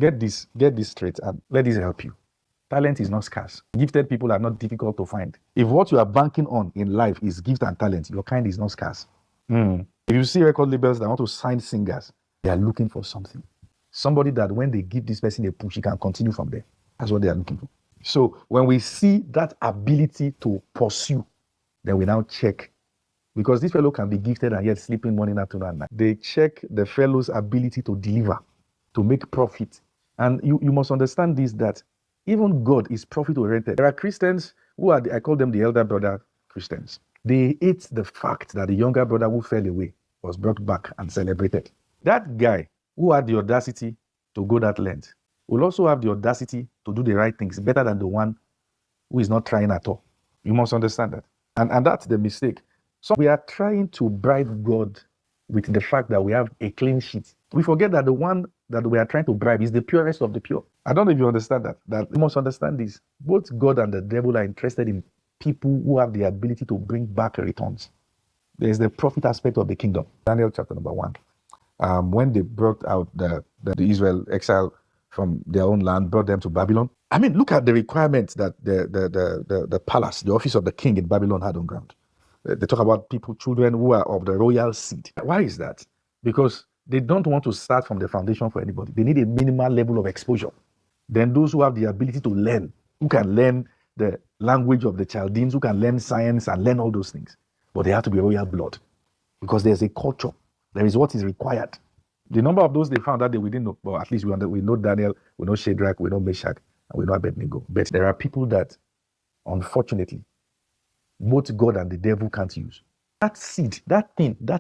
get this straight, and let this help you. Talent is not scarce. Gifted people are not difficult to find. If what you are banking on in life is gift and talent, your kind is not scarce. If you see record labels that want to sign singers, they are looking for something. Somebody that when they give this person a push, he can continue from there. That's what they are looking for. So when we see that ability to pursue, then we now check. Because this fellow can be gifted and yet sleeping morning, afternoon, and night. They check the fellow's ability to deliver, to make profit. And you must understand this, that even God is profit-oriented. There are Christians who are, I call them the elder brother Christians. They hate the fact that the younger brother who fell away was brought back and celebrated. That guy who had the audacity to go that length will also have the audacity to do the right things better than the one who is not trying at all. You must understand that. And that's the mistake. So we are trying to bribe God with the fact that we have a clean sheet. We forget that the one that we are trying to bribe is the purest of the pure. I don't know if you understand that. That you must understand this. Both God and the devil are interested in people who have the ability to bring back returns. There is the profit aspect of the kingdom. Daniel chapter number 1. When they brought out the Israel exile from their own land, brought them to Babylon. I mean, look at the requirements that the palace, the office of the king in Babylon had on ground. They talk about people, children who are of the royal seed. Why is that? Because they don't want to start from the foundation for anybody. They need a minimal level of exposure. Then those who have the ability to learn, who can learn the language of the Chaldeans, who can learn science and learn all those things. But they have to be royal blood. Because there's a culture. There is what is required. The number of those they found that day, we didn't know. But at least we know Daniel, we know Shadrach, we know Meshach, and we know Abednego. But there are people that, unfortunately, both God and the devil can't use. That seed, that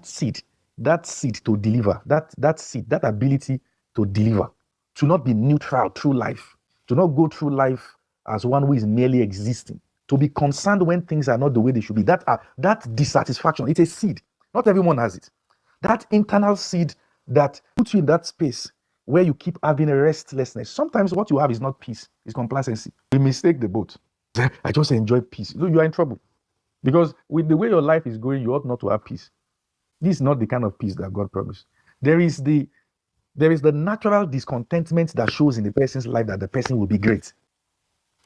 seed to deliver, that seed, that ability to deliver, to not be neutral through life, to not go through life as one who is merely existing, to be concerned when things are not the way they should be. That dissatisfaction, it's a seed. Not everyone has it. That internal seed that puts you in that space where you keep having a restlessness. Sometimes what you have is not peace, it's complacency. We mistake the boat. I just enjoy peace. You are in trouble. Because with the way your life is going, you ought not to have peace. This is not the kind of peace that God promised. There is the natural discontentment that shows in the person's life that the person will be great.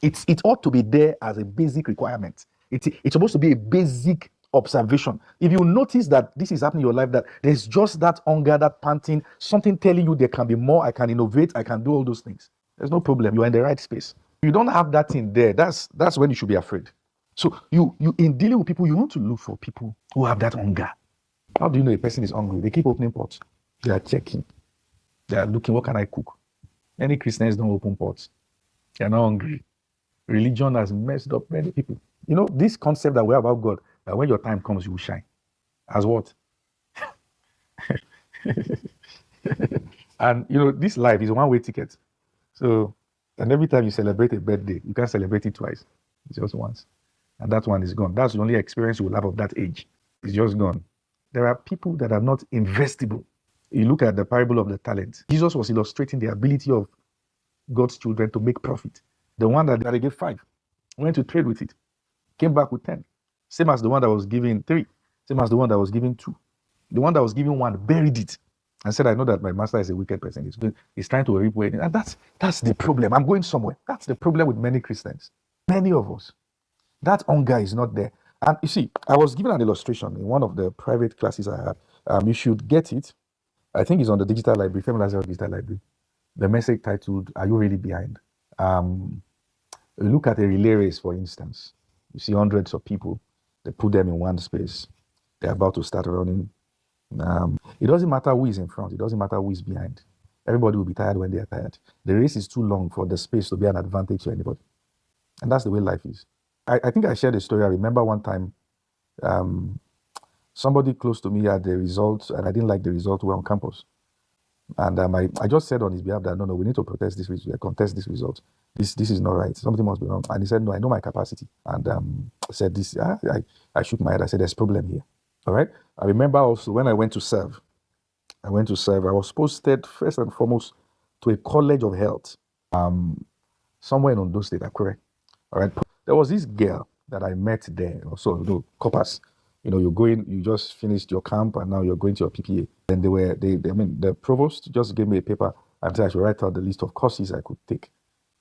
It ought to be there as a basic requirement. It's supposed to be a basic observation. If you notice that this is happening in your life, that there's just that hunger, that panting, something telling you there can be more, I can innovate, I can do all those things. There's no problem. You are in the right space. If you don't have that in there, that's when you should be afraid. So you in dealing with people, you want to look for people who have that hunger. How do you know a person is hungry? They keep opening pots. They are checking. They are looking, what can I cook? Many Christians don't open pots. They are not hungry. Religion has messed up many people. You know, this concept that we have about God, that when your time comes, you will shine. As what? And, you know, this life is a one-way ticket. So, and every time you celebrate a birthday, you can't celebrate it twice. It's just once. And that one is gone. That's the only experience you will have of that age. It's just gone. There are people that are not investable. You look at the parable of the talents. Jesus was illustrating the ability of God's children to make profit. The one that they gave 5, went to trade with it, came back with 10. Same as the one that was giving 3. Same as the one that was giving 2. The one that was giving 1 buried it and said, I know that my master is a wicked person. He's trying to reap away. And that's the problem. I'm going somewhere. That's the problem with many Christians. Many of us. That hunger is not there. And you see, I was given an illustration in one of the private classes I had. You should get it. I think it's on the digital library, Femi LAZARUS digital library. The message titled, Are You Really Behind? Look at a relay race, for instance. You see hundreds of people. They put them in one space. They're about to start running. It doesn't matter who is in front. It doesn't matter who is behind. Everybody will be tired when they are tired. The race is too long for the space to be an advantage to anybody. And that's the way life is. I think I shared a story. I remember one time somebody close to me had the results, and I didn't like the result. We were on campus. And I just said on his behalf that, no, we need to contest this result. This is not right. Something must be wrong. And he said, no, I know my capacity. And I said this. I shook my head. I said, there's a problem here. All right. I remember also when I went to serve. I was posted first and foremost to a college of health somewhere in Ondo State, Akure. All right. There was this girl that I met there. Also, coppers. You just finished your camp and now you're going to your PPA. And the provost just gave me a paper and said I should write out the list of courses I could take.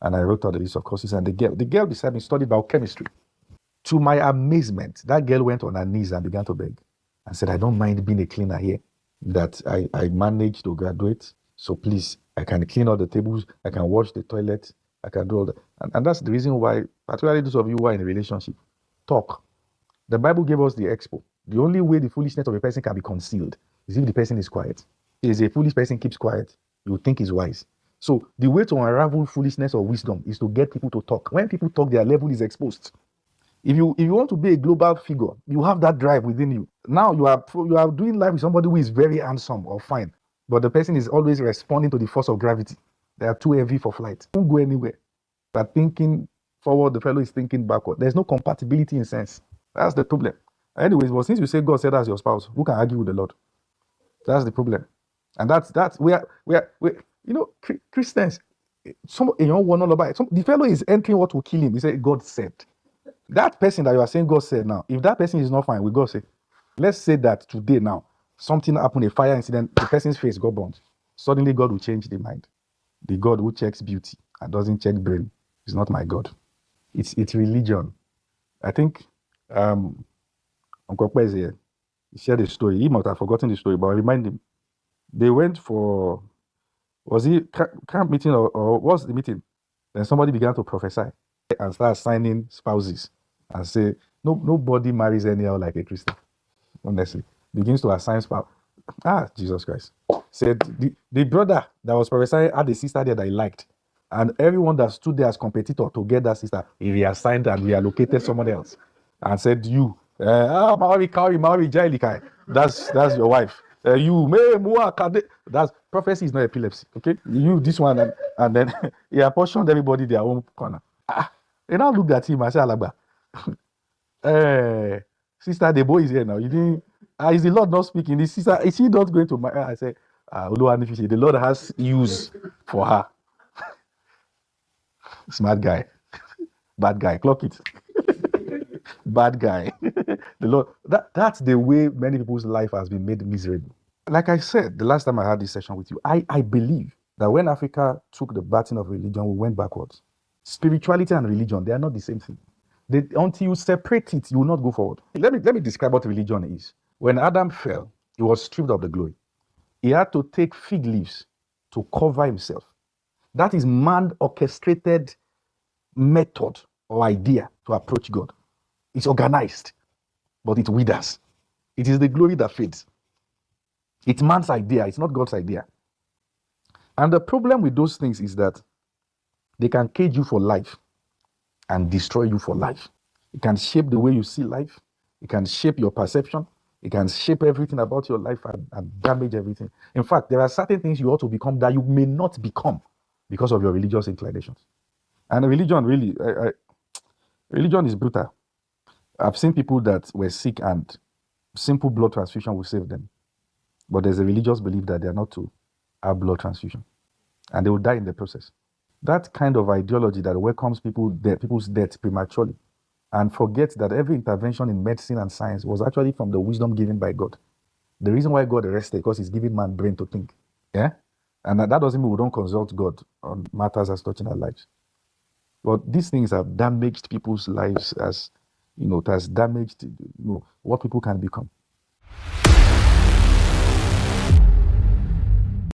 And I wrote out the list of courses, and the girl beside me studied biochemistry. To my amazement, that girl went on her knees and began to beg and said, I don't mind being a cleaner here, that I managed to graduate. So please, I can clean all the tables, I can wash the toilet, I can do all that. And that's the reason why, particularly those of you who are in a relationship, talk. The Bible gave us the expo. The only way the foolishness of a person can be concealed is if the person is quiet. If a foolish person keeps quiet, you think he's wise. So the way to unravel foolishness or wisdom is to get people to talk. When people talk, their level is exposed. If you want to be a global figure, you have that drive within you. Now you are doing life with somebody who is very handsome or fine, but the person is always responding to the force of gravity. They are too heavy for flight. Won't go anywhere. But thinking forward, the fellow is thinking backward. There's no compatibility in sense. That's the problem. Anyways, but since you say God said as your spouse, who can argue with the Lord? That's the problem. And that's we are Christians. Some the fellow is entering what will kill him. He said God said. That person that you are saying God said now, if that person is not fine, we God say, let's say that today now, something happened, a fire incident, the person's face got burnt. Suddenly God will change the mind. The God who checks beauty and doesn't check brain is not my God. It's religion. I think Uncle Kwe is here. He shared a story. He might have forgotten the story, but I remind him. They went for, was it camp meeting or what's the meeting? Then somebody began to prophesy and start assigning spouses and say, nobody marries anyhow like a Christian. Honestly, begins to assign spouse. Jesus Christ. Said the brother that was prophesying had a sister there that he liked. And everyone that stood there as competitor to get that sister, he reassigned and reallocated someone else. And said, you, that's your wife. That's prophecy is not epilepsy. Okay? You, this one, and then he apportioned everybody their own corner. And I looked at him and said, Alagba, sister, the boy is here now. You didn't, is the Lord not speaking? The sister, is she not going to marry? I said, the Lord has use for her. Smart guy. Bad guy. Clock it. Bad guy. The Lord, that's the way many people's life has been made miserable. Like I said, the last time I had this session with you, I believe that when Africa took the baton of religion, we went backwards. Spirituality and religion, they are not the same thing. Until you separate it, you will not go forward. Let me describe what religion is. When Adam fell, he was stripped of the glory. He had to take fig leaves to cover himself. That is man-orchestrated method or idea to approach God. It's organized, but it withers. It is the glory that fades. It's man's idea. It's not God's idea. And the problem with those things is that they can cage you for life and destroy you for life. It can shape the way you see life. It can shape your perception. It can shape everything about your life and damage everything. In fact, there are certain things you ought to become that you may not become because of your religious inclinations. And religion really, religion is brutal. I've seen people that were sick and simple blood transfusion will save them. But there's a religious belief that they are not to have blood transfusion. And they will die in the process. That kind of ideology that welcomes people's death prematurely and forgets that every intervention in medicine and science was actually from the wisdom given by God. The reason why God arrested because he's giving man brain to think. Yeah? And that doesn't mean we don't consult God on matters as touching our lives. But these things have damaged people's lives as, it has damaged, what people can become.